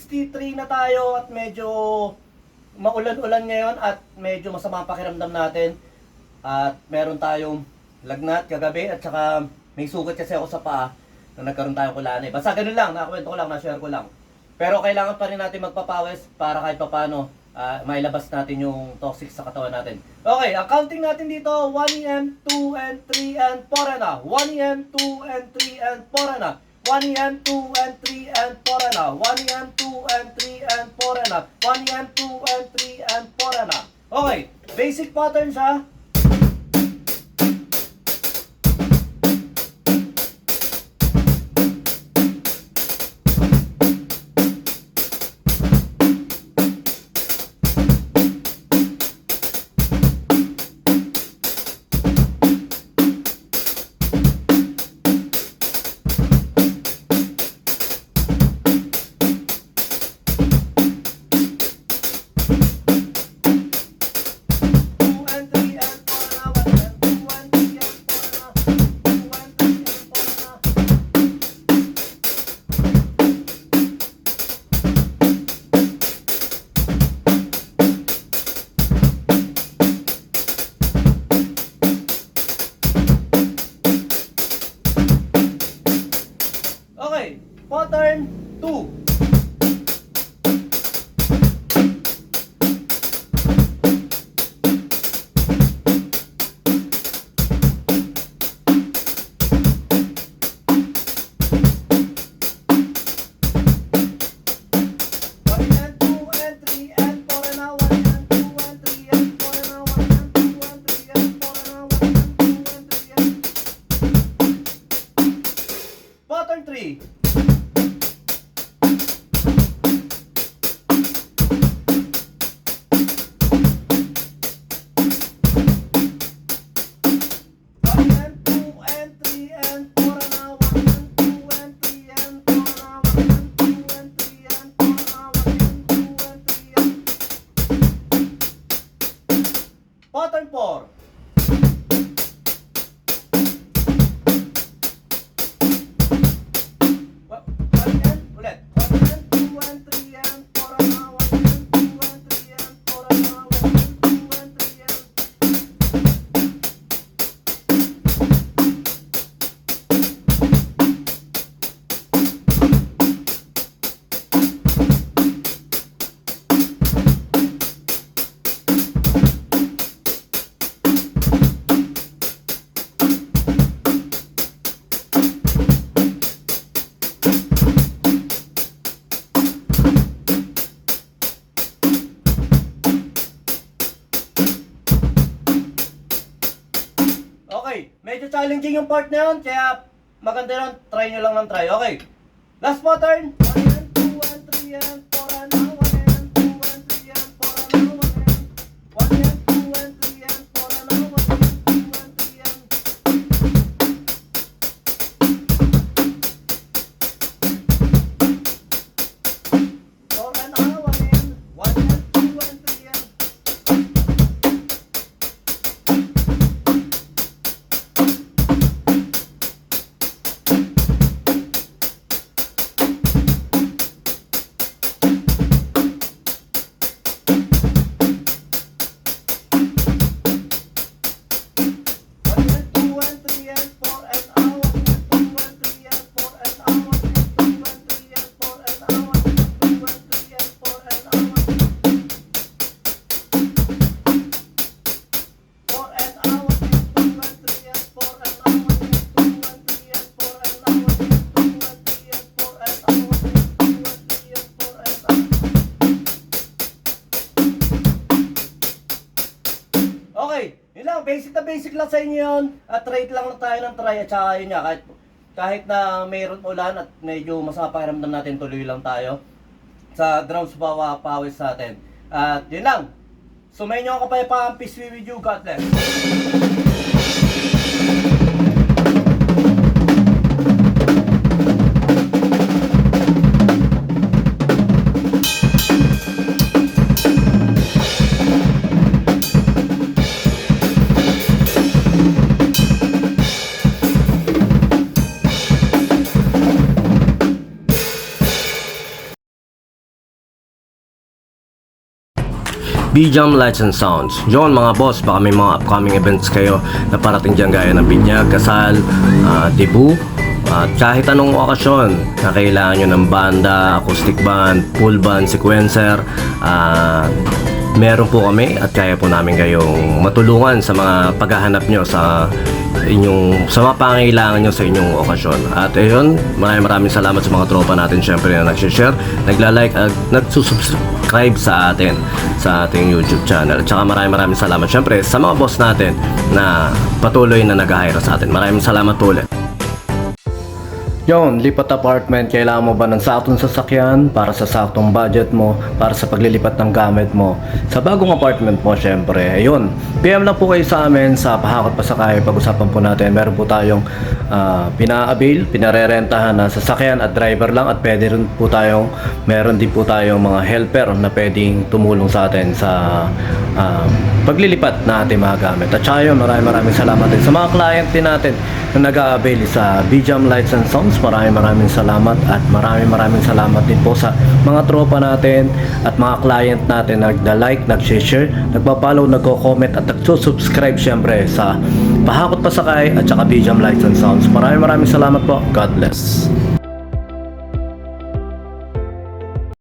63 na tayo at medyo maulan-ulan ngayon at medyo masama ang pakiramdam natin. At meron tayong lagnat kagabi at saka may sugat kasi ako sa paa na nagkaroon tayong kulanay. Basta ganun lang, nakakwento ko lang, na-share ko lang. Pero kailangan pa rin natin magpapawis para kahit papano mailabas natin yung toxic sa katawan natin. Okay, ang counting natin dito, 1 AM, 2 and 3 and 4 na. 1 AM, 2 and 3 and 4 na. 1 AM, 2 and 3 and 4 na. 1 AM, 2 and 3 and 4 na. 1 AM, 2 and 3 and 4 na. Okay, basic pattern siya. Okay, pattern 2. Pattern 3. Pattern 4. Okay, medyo challenging yung part na yun, kaya maganda yun, try nyo lang ng try. Okay, last pattern. 1 and 2 and 3 and 4 and 1 and 2 and 3 and 4 and 1 and 2 and 3 and 4 and 1 and 2 and 3 and 4 and 1 and 2 and 3 and okay, yun lang, basic na basic lang sa inyo yun. At trade lang tayo ng try at saka yun nga, kahit na mayroon ulan at medyo masama pakiramdam natin, tuloy lang tayo sa grounds pawis natin. At yun lang, sumayin nyo ang kapayapaan, peace be with you, God bless. BJAM Lights and Sounds. Yun mga boss, baka may mga upcoming events kayo na parating dyan gaya ng binyag, kasal, debut, at kahit anong okasyon na kailangan nyo ng banda, acoustic band, full band, sequencer, meron po kami at kaya po namin kayong matulungan sa mga paghahanap nyo sa mga pangailangan nyo sa inyong okasyon. At ayun, maraming salamat sa mga tropa natin syempre na nag-share, nagla-like at nagsusubscribe sa atin sa ating YouTube channel. At saka maraming salamat syempre sa mga boss natin na patuloy na nag-hire sa atin. Maraming salamat ulit. Yon, lipat apartment, kailangan mo ba ng saktong sasakyan para sa saktong budget mo, para sa paglilipat ng gamit mo sa bagong apartment mo syempre. Ayun, PM lang po kayo sa amin sa Pahakot Pasakay. Pag-usapan po natin, meron po tayong pina-avail, pinarerentahan na sasakyan at driver lang, at pwede rin po tayong, meron din po tayong mga helper na pwedeng tumulong sa atin sa paglilipat na ating mga gamit. At saka yun, maraming salamat din sa mga client din natin na nag-a-avail sa BJAM Lights and Sounds. Maraming salamat, at maraming salamat din po sa mga tropa natin at mga client natin na nagda-like, nag-share, nagpa-follow, nagko-comment at nagsusubscribe syempre sa Pahakot Pasakay at saka BJAM Lights and Sounds. Maraming salamat po. God bless.